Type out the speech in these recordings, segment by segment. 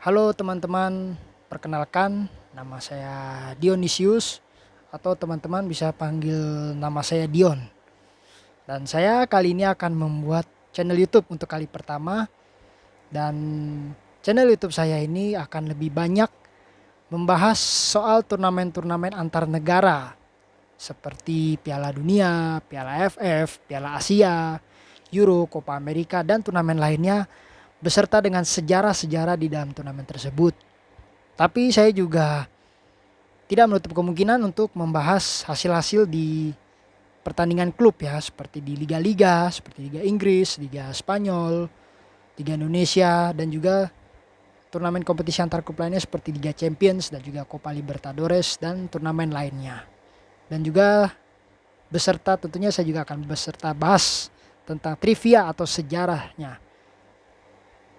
Halo teman-teman, perkenalkan nama saya Dionysius atau teman-teman bisa panggil nama saya Dion. Dan saya kali ini akan membuat channel YouTube untuk kali pertama dan channel YouTube saya ini akan lebih banyak membahas soal turnamen-turnamen antar negara seperti Piala Dunia, Piala AFF, Piala Asia, Euro, Copa America dan turnamen lainnya beserta dengan sejarah-sejarah di dalam turnamen tersebut. Tapi saya juga tidak menutup kemungkinan untuk membahas hasil-hasil di pertandingan klub ya, seperti di liga-liga, seperti Liga Inggris, Liga Spanyol, Liga Indonesia, dan juga turnamen kompetisi antar klub lainnya seperti Liga Champions dan juga Copa Libertadores dan turnamen lainnya. Dan juga beserta tentunya saya juga akan beserta bahas tentang trivia atau sejarahnya.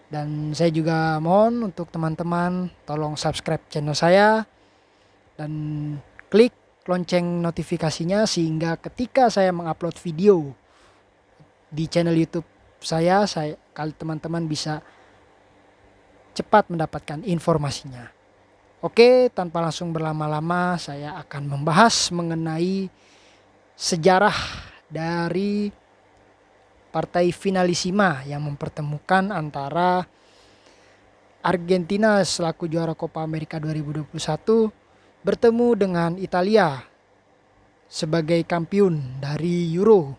Dan saya juga mohon untuk teman-teman tolong subscribe channel saya dan klik lonceng notifikasinya sehingga ketika saya mengupload video di channel YouTube saya kali teman-teman bisa cepat mendapatkan informasinya. Oke, tanpa langsung berlama-lama saya akan membahas mengenai sejarah dari partai finalissima yang mempertemukan antara Argentina selaku juara Copa America 2021 bertemu dengan Italia sebagai kampiun dari Euro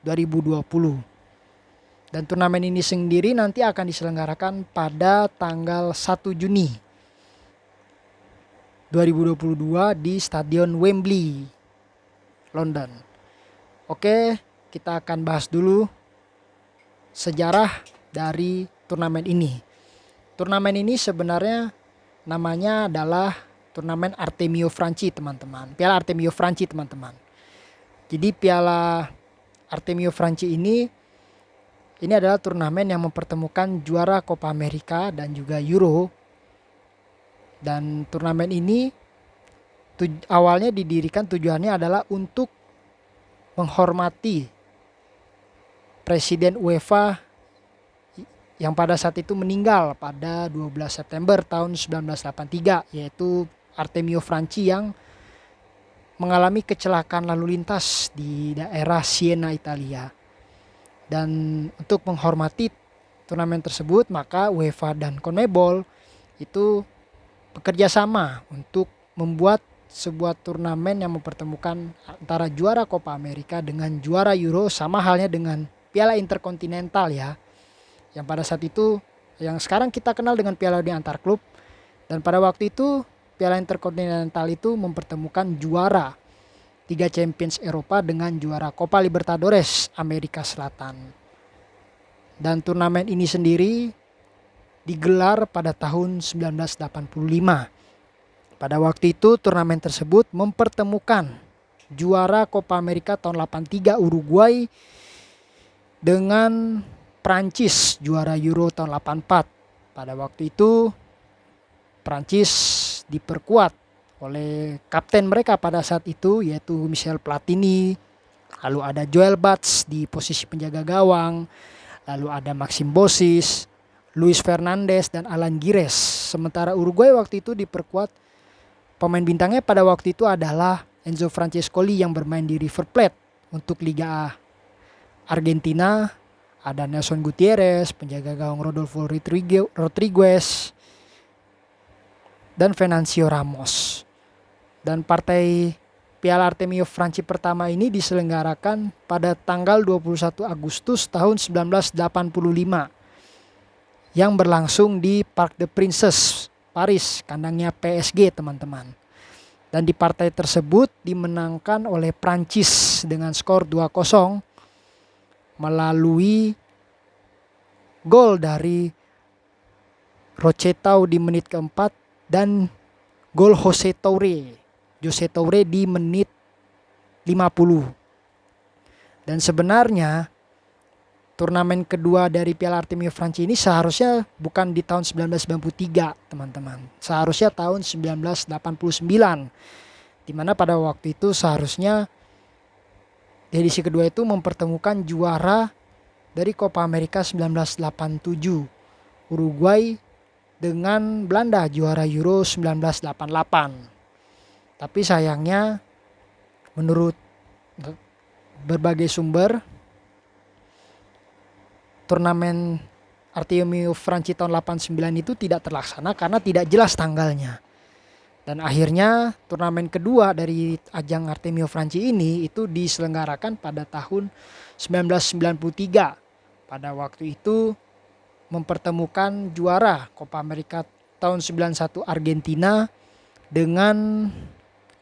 2020. Dan turnamen ini sendiri nanti akan diselenggarakan pada tanggal 1 Juni 2022 di Stadion Wembley, London. Oke, kita akan bahas dulu sejarah dari turnamen ini. Turnamen ini sebenarnya namanya adalah turnamen Artemio Franchi teman-teman. Piala Artemio Franchi teman-teman. Jadi Piala Artemio Franchi ini adalah turnamen yang mempertemukan juara Copa America dan juga Euro. Dan turnamen ini awalnya didirikan tujuannya adalah untuk menghormati Presiden UEFA yang pada saat itu meninggal pada 12 September tahun 1983, yaitu Artemio Franchi yang mengalami kecelakaan lalu lintas di daerah Siena, Italia. Dan untuk menghormati turnamen tersebut, maka UEFA dan CONMEBOL itu bekerja sama untuk membuat sebuah turnamen yang mempertemukan antara juara Copa America dengan juara Euro, sama halnya dengan Piala Interkontinental ya. Yang pada saat itu yang sekarang kita kenal dengan Piala Dunia antar klub, dan pada waktu itu Piala Interkontinental itu mempertemukan juara Liga Champions Eropa dengan juara Copa Libertadores Amerika Selatan. Dan turnamen ini sendiri digelar pada tahun 1985. Pada waktu itu turnamen tersebut mempertemukan juara Copa America tahun 83 Uruguay dengan Prancis juara Euro tahun 84. Pada waktu itu Prancis diperkuat oleh kapten mereka pada saat itu yaitu Michel Platini, lalu ada Joel Bats di posisi penjaga gawang, lalu ada Maxim Bosis, Luis Fernandez dan Alan Gires. Sementara Uruguay waktu itu diperkuat pemain bintangnya pada waktu itu adalah Enzo Francescoli yang bermain di River Plate. Untuk Liga Argentina ada Nelson Gutierrez, penjaga gawang Rodolfo Rodriguez dan Venancio Ramos. Dan partai Piala Artemio Franchi pertama ini diselenggarakan pada tanggal 21 Agustus tahun 1985 yang berlangsung di Parc des Princes, Paris, kandangnya PSG teman-teman. Dan di partai tersebut dimenangkan oleh Prancis dengan skor 2-0 melalui gol dari Rochetau di menit keempat dan gol Jose Toure di menit 50. Dan sebenarnya turnamen kedua dari Piala Artemio Franchi ini seharusnya bukan di tahun 1993 teman-teman. Seharusnya tahun 1989. Dimana pada waktu itu seharusnya edisi kedua itu mempertemukan juara dari Copa America 1987 Uruguay dengan Belanda juara Euro 1988. Tapi sayangnya menurut berbagai sumber, turnamen Artemio Franchi tahun 89 itu tidak terlaksana karena tidak jelas tanggalnya. Dan akhirnya turnamen kedua dari ajang Artemio Franchi ini itu diselenggarakan pada tahun 1993. Pada waktu itu mempertemukan juara Copa America tahun 91 Argentina dengan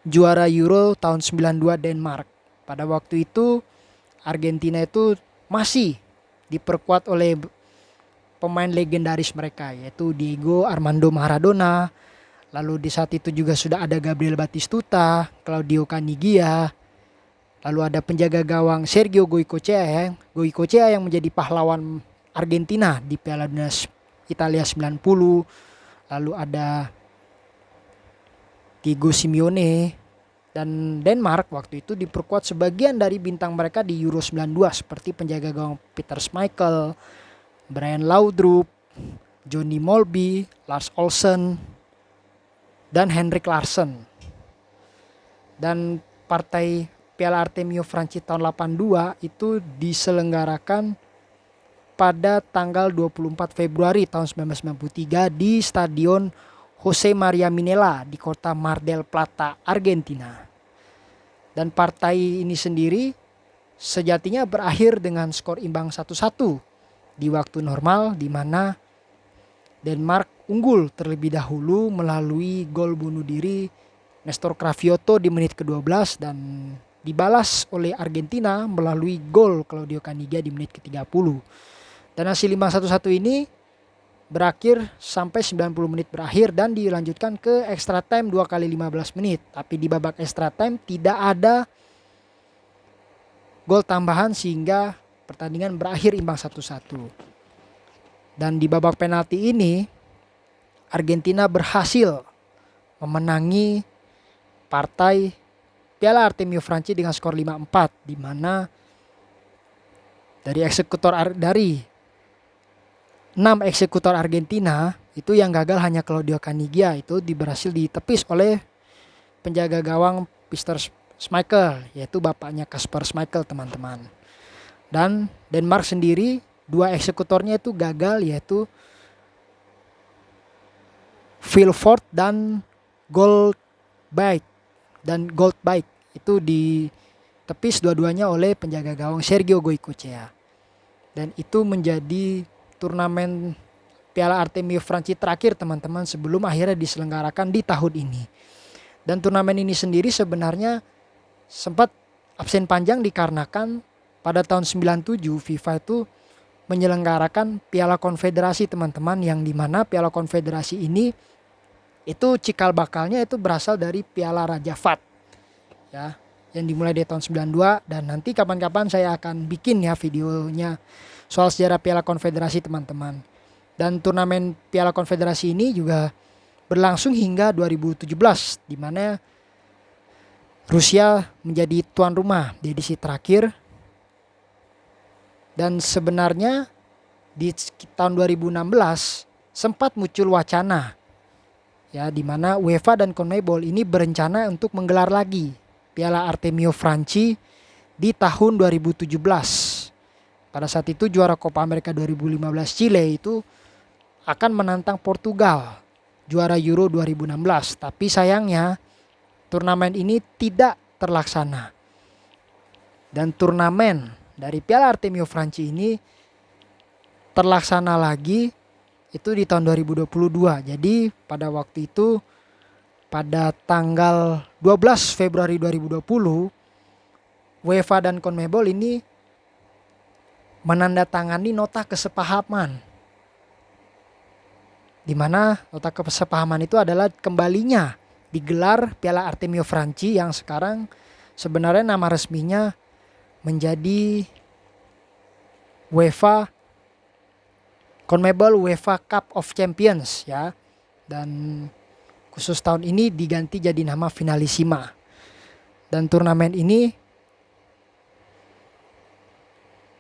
juara Euro tahun 92 Denmark. Pada waktu itu Argentina itu masih diperkuat oleh pemain legendaris mereka, yaitu Diego Armando Maradona. Lalu di saat itu juga sudah ada Gabriel Batistuta, Claudio Caniggia. Lalu ada penjaga gawang Sergio Goycochea yang menjadi pahlawan Argentina di Piala Dunia Italia 90. Lalu ada Diego Simeone. Dan Denmark waktu itu diperkuat sebagian dari bintang mereka di Euro 92 seperti penjaga gawang Peter Schmeichel, Brian Laudrup, Johnny Molby, Lars Olsen, dan Henrik Larsson. Dan partai Piala Artemio Franchi tahun 82 itu diselenggarakan pada tanggal 24 Februari tahun 1993 di Stadion Jose Maria Minella di kota Mar del Plata, Argentina. Dan partai ini sendiri sejatinya berakhir dengan skor imbang 1-1 di waktu normal, di mana Denmark unggul terlebih dahulu melalui gol bunuh diri Nestor Cravioto di menit ke-12 dan dibalas oleh Argentina melalui gol Claudio Caniggia di menit ke-30. Dan hasil 5-1 ini berakhir sampai 90 menit berakhir dan dilanjutkan ke extra time 2 kali 15 menit. Tapi di babak extra time tidak ada gol tambahan sehingga pertandingan berakhir imbang 1-1. Dan di babak penalti ini Argentina berhasil memenangi partai Piala Artemio Franchi dengan skor 5-4, di mana dari 6 eksekutor Argentina itu yang gagal hanya Claudio Caniggia, itu berhasil ditepis oleh penjaga gawang Peter Schmeichel, yaitu bapaknya Kasper Schmeichel, teman-teman. Dan Denmark sendiri 2 eksekutornya itu gagal, yaitu Vilfort dan Goldbeck. Itu ditepis dua-duanya oleh penjaga gawang Sergio Goycochea. Dan itu menjadi turnamen Piala Artemio Franchi terakhir, teman-teman, sebelum akhirnya diselenggarakan di tahun ini. Dan turnamen ini sendiri sebenarnya sempat absen panjang dikarenakan pada tahun 97 FIFA itu menyelenggarakan Piala Konfederasi, teman-teman, yang dimana Piala Konfederasi ini itu cikal bakalnya itu berasal dari Piala Raja Fat, ya, yang dimulai di tahun 92. Dan nanti kapan-kapan saya akan bikin ya videonya soal sejarah Piala Konfederasi, teman-teman. Dan turnamen Piala Konfederasi ini juga berlangsung hingga 2017, di mana Rusia menjadi tuan rumah di edisi terakhir. Dan sebenarnya di tahun 2016 sempat muncul wacana, ya, di mana UEFA dan CONMEBOL ini berencana untuk menggelar lagi Piala Artemio Franchi di tahun 2017. Pada saat itu juara Copa America 2015 Chile itu akan menantang Portugal, juara Euro 2016. Tapi sayangnya turnamen ini tidak terlaksana. Dan turnamen dari Piala Artemio Franchi ini terlaksana lagi itu di tahun 2022. Jadi pada waktu itu pada tanggal 12 Februari 2020 UEFA dan CONMEBOL ini menandatangani nota kesepahaman, di mana nota kesepahaman itu adalah kembalinya digelar Piala Artemio Franchi yang sekarang sebenarnya nama resminya menjadi CONMEBOL UEFA Cup of Champions, ya. Dan khusus tahun ini diganti jadi nama Finalissima. Dan turnamen ini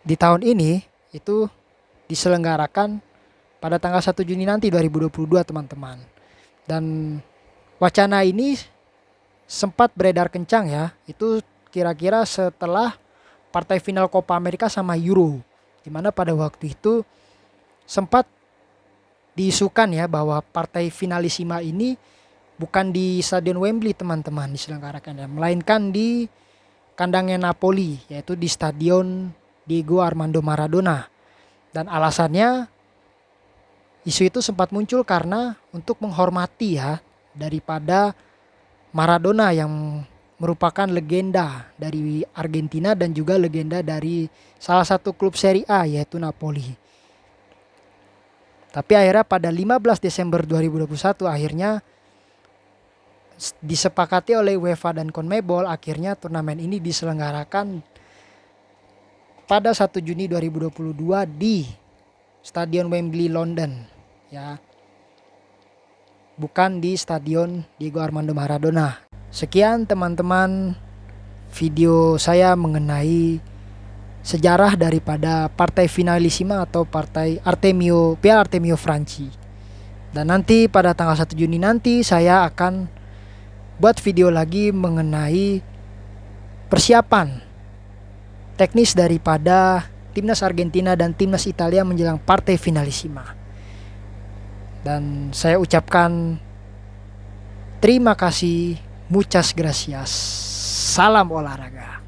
di tahun ini itu diselenggarakan pada tanggal 1 Juni nanti 2022 teman-teman. Dan wacana ini sempat beredar kencang ya, itu kira-kira setelah partai final Copa America sama Euro, dimana pada waktu itu sempat diisukan ya bahwa partai finalisima ini bukan di Stadion Wembley teman-teman diselenggarakan ya, melainkan di kandangnya Napoli, yaitu di Stadion Diego Armando Maradona. Dan alasannya isu itu sempat muncul karena untuk menghormati ya daripada Maradona yang merupakan legenda dari Argentina dan juga legenda dari salah satu klub Serie A yaitu Napoli. Tapi akhirnya pada 15 Desember 2021 akhirnya disepakati oleh UEFA dan CONMEBOL, akhirnya turnamen ini diselenggarakan pada 1 Juni 2022 di Stadion Wembley London ya. Bukan di Stadion Diego Armando Maradona. Sekian teman-teman video saya mengenai sejarah daripada partai finalisima atau partai Piala Artemio Franchi. Dan nanti pada tanggal 1 Juni nanti saya akan buat video lagi mengenai persiapan teknis daripada timnas Argentina dan timnas Italia menjelang partai finalisima. Dan saya ucapkan terima kasih, muchas gracias. Salam olahraga.